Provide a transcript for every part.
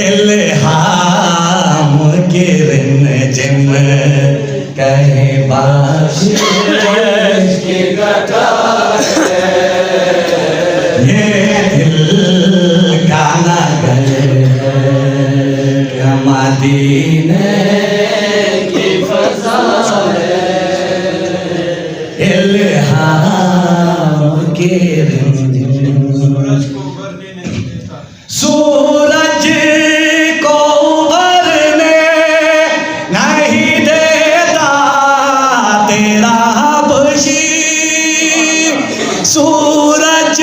इल्हाम गिरन जिम कहे बाशिश की कटार ये दिल का नगर मदीने की फज़ा है इल्हाम गिरन सूरज को उभरने नहीं देता तेरा बशी सूरज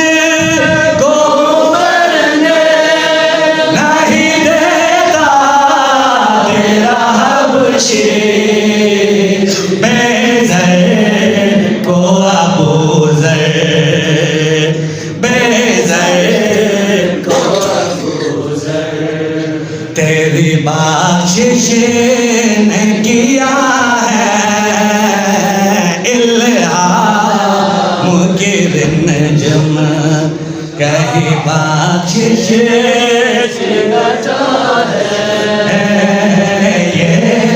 को उभरने नहीं देता तेरा बशी बेज़र को अबूज़र बेज़र तेरी बाशिश ने किया है इल्हाम गिरन जम कहीं बाशिश से बचा है ये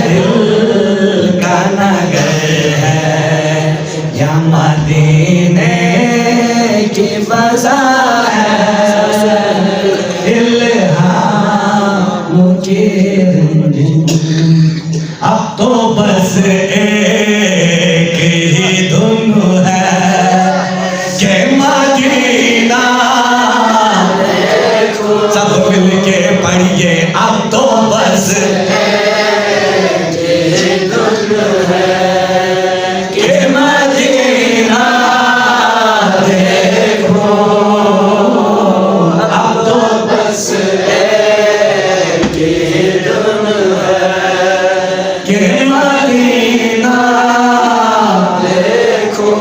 दिल का नगर है या मदीने की फज़ा है अब तो बस एक ही धुन है कि मदीना सब मिल के पढ़िए अब तो बस एक ही धुन है कि मदीना देखो अब तो बस एक ही धुन है कि मदीना देखो।